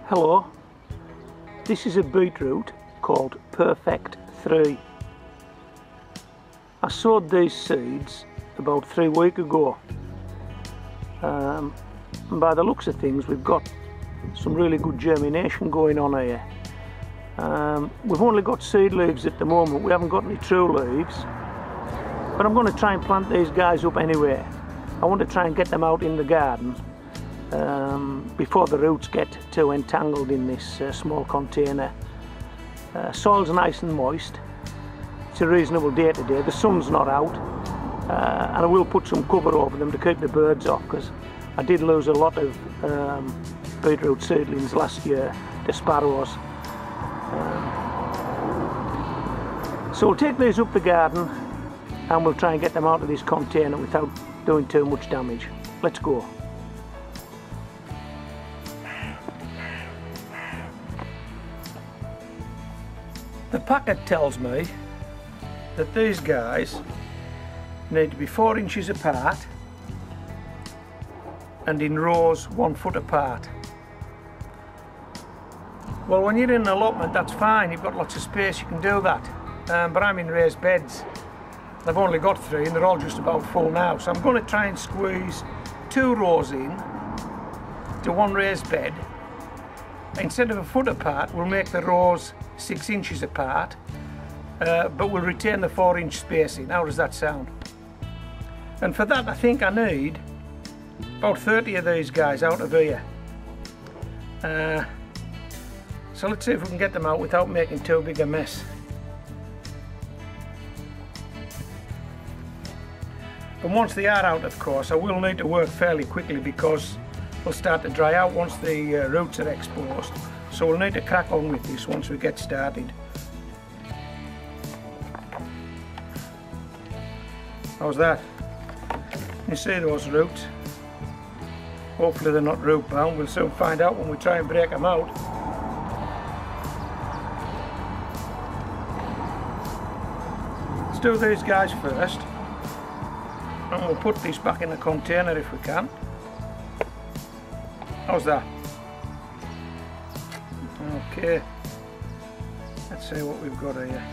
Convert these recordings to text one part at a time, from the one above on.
Hello, this is a beetroot called Perfect 3. I sowed these seeds about 3 weeks ago, and by the looks of things we've got some really good germination going on here. We've only got seed leaves at the moment, we haven't got any true leaves, but I'm going to try and plant these guys up anyway. I want to try and get them out in the garden before the roots get too entangled in this small container. Soil's nice and moist, it's a reasonable day today, the sun's not out, and I will put some cover over them to keep the birds off, because I did lose a lot of beetroot seedlings last year to sparrows. So we'll take these up the garden and we'll try and get them out of this container without doing too much damage. Let's go. The packet tells me that these guys need to be 4 inches apart and in rows 1 foot apart. Well, when you're in an allotment, that's fine, you've got lots of space, you can do that. But I'm in raised beds. I've only got 3 and they're all just about full now, so I'm going to try and squeeze 2 rows in to 1 raised bed. Instead of 1 foot apart, we'll make the rows 6 inches apart, but we'll retain the 4-inch spacing. How does that sound? And for that I think I need about 30 of these guys out of here. So let's see if we can get them out without making too big a mess. And once they are out, of course, I will need to work fairly quickly because they'll start to dry out once the roots are exposed. So we'll need to crack on with this once we get started. How's that? You see those roots? Hopefully they're not root bound. We'll soon find out when we try and break them out. Let's do these guys first. And we'll put this back in the container if we can. How's that? Okay. Let's see what we've got here.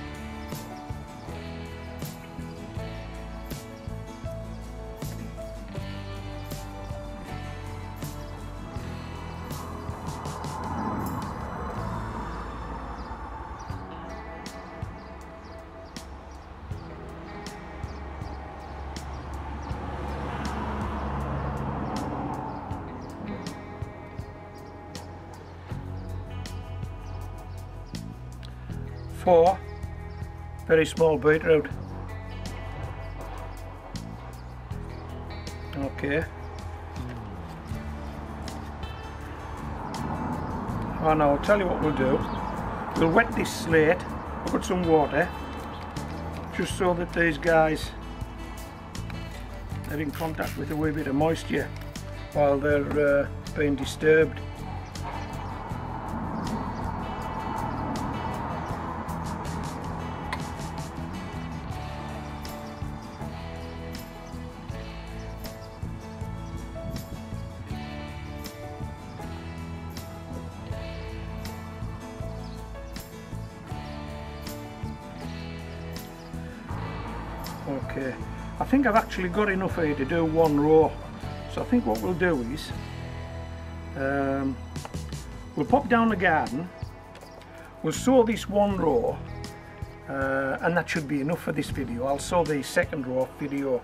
Four very small beetroot. Okay. Oh no, I'll tell you what we'll do. We'll wet this slate, put some water, just so that these guys are in contact with a wee bit of moisture while they're being disturbed. Okay, I think I've actually got enough here to do 1 row, so I think what we'll do is we'll pop down the garden, we'll sow this 1 row, and that should be enough for this video. I'll sow the 2nd row off video,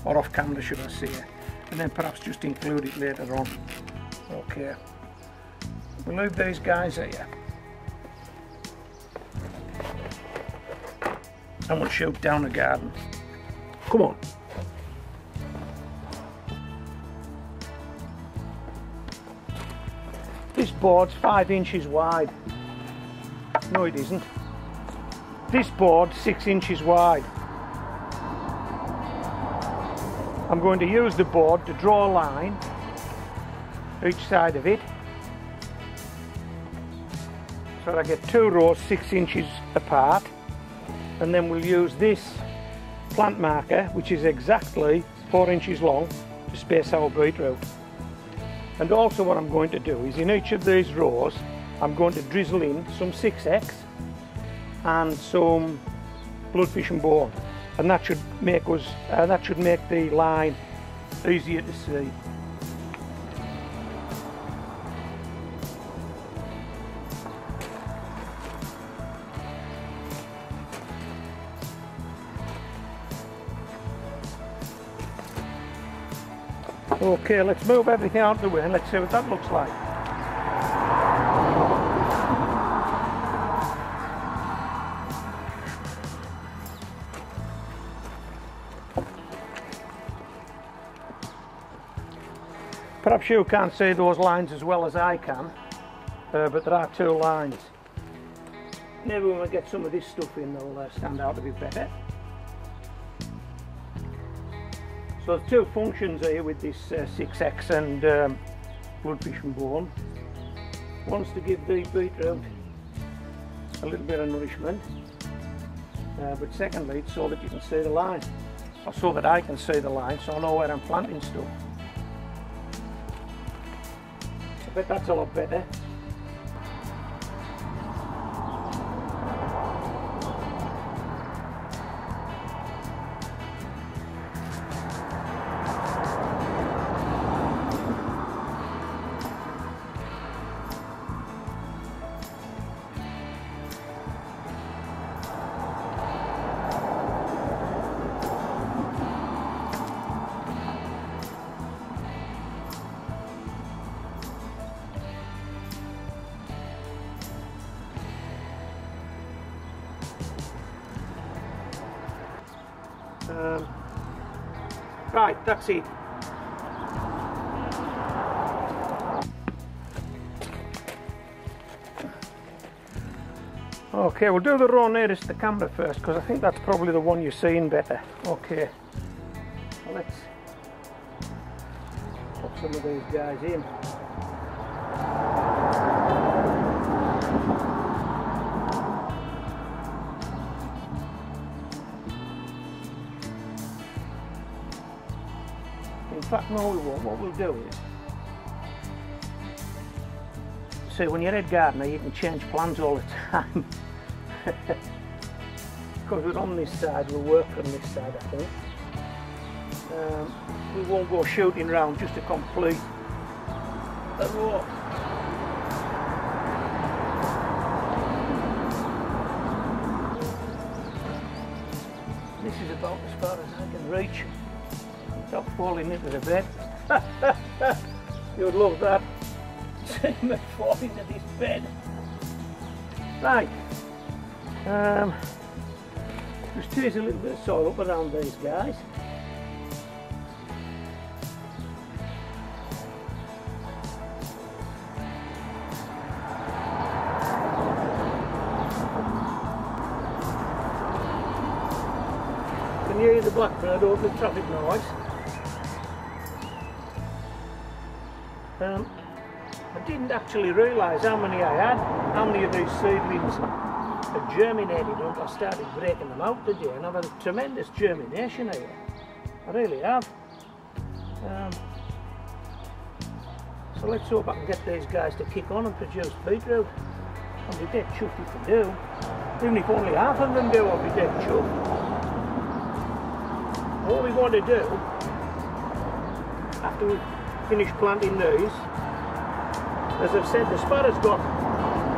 or off camera should I say, and then perhaps just include it later on. Okay, we'll leave these guys here and we'll shoot down the garden. Come on. This board's 5 inches wide. No, it isn't. This board's 6 inches wide. I'm going to use the board to draw a line each side of it, so that I get 2 rows 6 inches apart, and then we'll use this plant marker, which is exactly 4 inches long, to space our beetroot. And also what I'm going to do is in each of these rows I'm going to drizzle in some 6X and some bloodfish and bone, and that should make the line easier to see. Okay, let's move everything out of the way and let's see what that looks like. Perhaps you can't see those lines as well as I can, but there are two lines. Maybe when we get some of this stuff in they'll stand out a bit better. So there's two functions here with this 6X and bloodfish and bone. One's to give the beetroot a little bit of nourishment, but secondly it's so that you can see the line, or so that I can see the line, so I know where I'm planting stuff. I bet that's a lot better. Right, that's it. Okay, we'll do the row nearest the camera first because I think that's probably the one you're seeing better. Okay, well, let's put some of these guys in. In fact, no, we won't. What we'll do is, see, when you're a head gardener you can change plans all the time. Because we're on this side, we'll work from this side, I think. We won't go shooting round just to complete a row. This is about as far as I can reach without falling into the bed. You'd love that. See me fall into this bed. Right. Just tease a little bit of soil up around these guys. Can you hear the blackbird over the traffic noise? I didn't actually realise how many I had, how many of these seedlings had germinated until I started breaking them out today, and I've had a tremendous germination here. I really have. So let's hope I can get these guys to kick on and produce beetroot. I'll be dead chuffed if they do. Even if only half of them do, I'll be dead chuffed. What we're going to do, after we finish planting these, as I've said, the sparrows got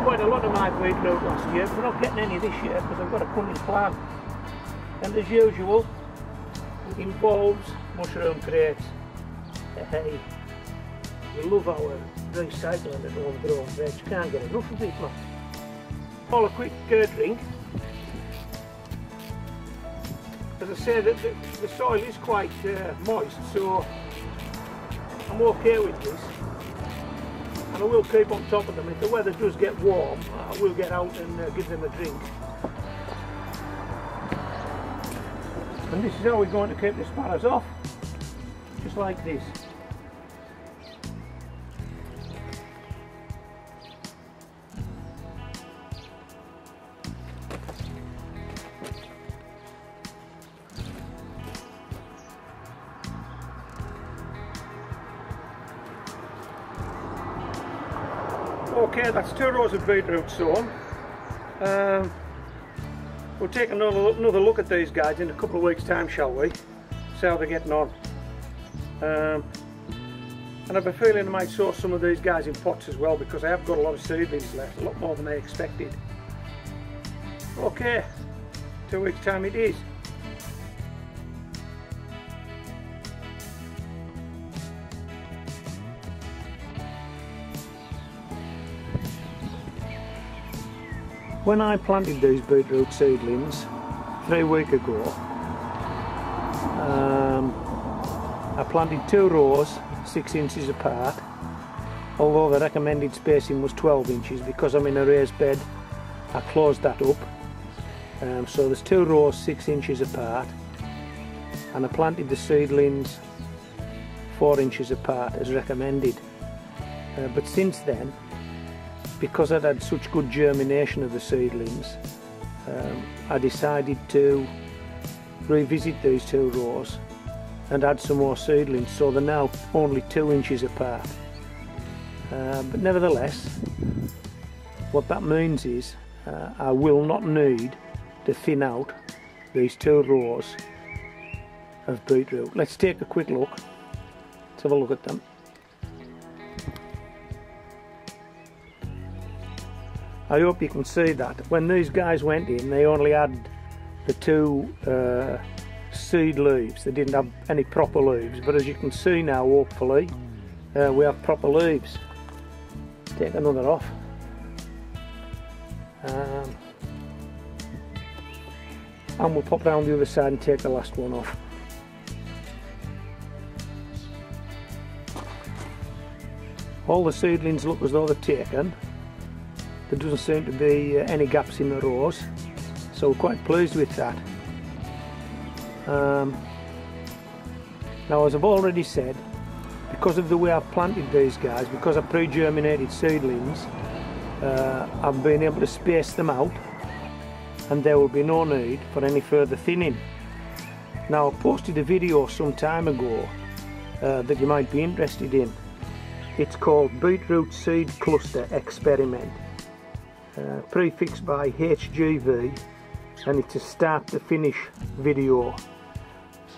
quite a lot of my beetroot last year, but we're not getting any this year because I've got a cunning plan. And as usual, it involves mushroom crates. Hey, we love our recycling at homegrown veg, can't get enough of it, man. All a quick drink. As I say, the soil is quite moist, so I'm okay with this. And I will keep on top of them. If the weather does get warm, I will get out and give them a drink. And this is how we're going to keep the sparrows off, just like this. Okay, that's 2 rows of beetroot sown. We'll take another look at these guys in a couple of weeks' time, shall we? See how they're getting on. And I've a feeling I might sow some of these guys in pots as well, because I have got a lot of seedlings left, a lot more than I expected. Okay, 2 weeks' time it is. When I planted these beetroot seedlings 3 weeks ago, I planted 2 rows 6 inches apart, although the recommended spacing was 12 inches. Because I'm in a raised bed, I closed that up. So there's 2 rows 6 inches apart, and I planted the seedlings 4 inches apart as recommended. But since then, because I'd had such good germination of the seedlings, I decided to revisit these 2 rows and add some more seedlings, so they're now only 2 inches apart. But nevertheless, what that means is I will not need to thin out these 2 rows of beetroot. Let's take a quick look. Let's have a look at them. I hope you can see that when these guys went in, they only had the 2 seed leaves. They didn't have any proper leaves, but as you can see now, hopefully we have proper leaves. Take another off. And we'll pop round the other side and take the last one off. All the seedlings look as though they're taken. There doesn't seem to be any gaps in the rows, so we're quite pleased with that. Now, as I've already said, because of the way I've planted these guys, because I've pre-germinated seedlings, I've been able to space them out, and there will be no need for any further thinning. Now, I posted a video some time ago that you might be interested in. It's called Beetroot Seed Cluster Experiment, prefixed by HGV, and it's a start to finish video.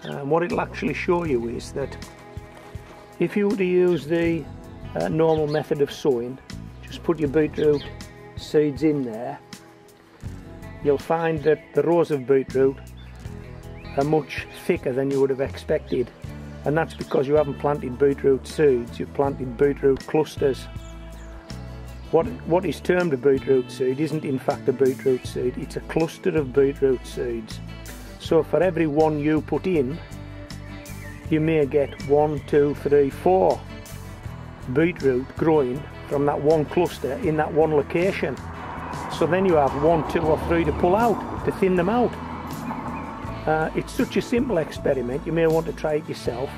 And what it'll actually show you is that if you were to use the normal method of sowing, just put your beetroot seeds in there, you'll find that the rows of beetroot are much thicker than you would have expected, and that's because you haven't planted beetroot seeds, you've planted beetroot clusters. What is termed a beetroot seed isn't in fact a beetroot seed, it's a cluster of beetroot seeds. So for every one you put in, you may get 1, 2, 3, 4 beetroot growing from that one cluster in that one location. So then you have 1, 2 or 3 to pull out, to thin them out. It's such a simple experiment, you may want to try it yourself,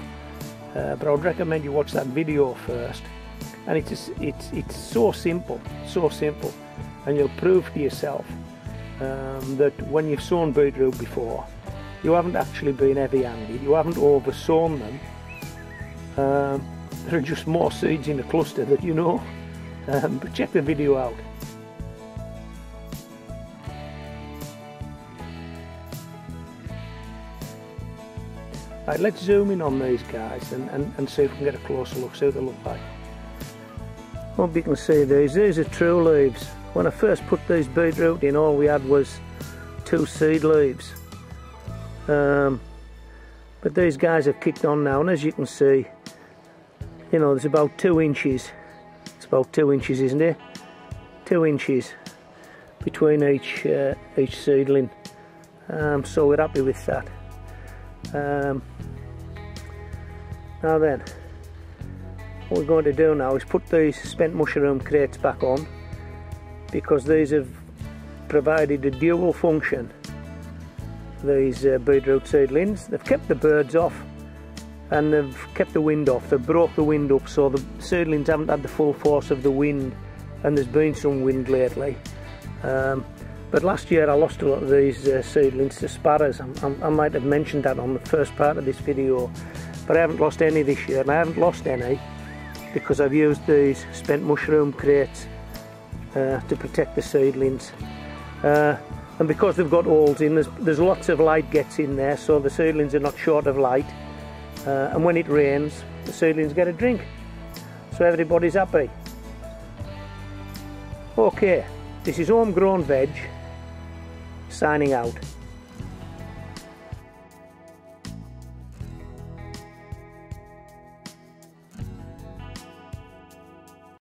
but I would recommend you watch that video first. And it's so simple, and you'll prove to yourself that when you've sown beetroot before, you haven't actually been heavy-handed, you haven't over-sown them. There are just more seeds in a cluster that you know, but check the video out. Right, let's zoom in on these guys and see if we can get a closer look, see what they look like. Hope you can see these are true leaves. When I first put these beetroot in, all we had was 2 seed leaves. But these guys have kicked on now, and as you can see, you know, there's about 2 inches. It's about 2 inches, isn't it? 2 inches between each seedling. So we're happy with that. Now then, what we're going to do now is put these spent mushroom crates back on, because these have provided a dual function. These beetroot seedlings, they've kept the birds off and they've kept the wind off. They've broke the wind up, so the seedlings haven't had the full force of the wind, and there's been some wind lately. But last year I lost a lot of these seedlings to sparrows. I might have mentioned that on the first part of this video, but I haven't lost any this year, and I haven't lost any because I've used these spent mushroom crates to protect the seedlings. And because they've got holes in, there's lots of light gets in there, so the seedlings are not short of light. And when it rains, the seedlings get a drink. So everybody's happy. Okay, this is Homegrown Veg, signing out.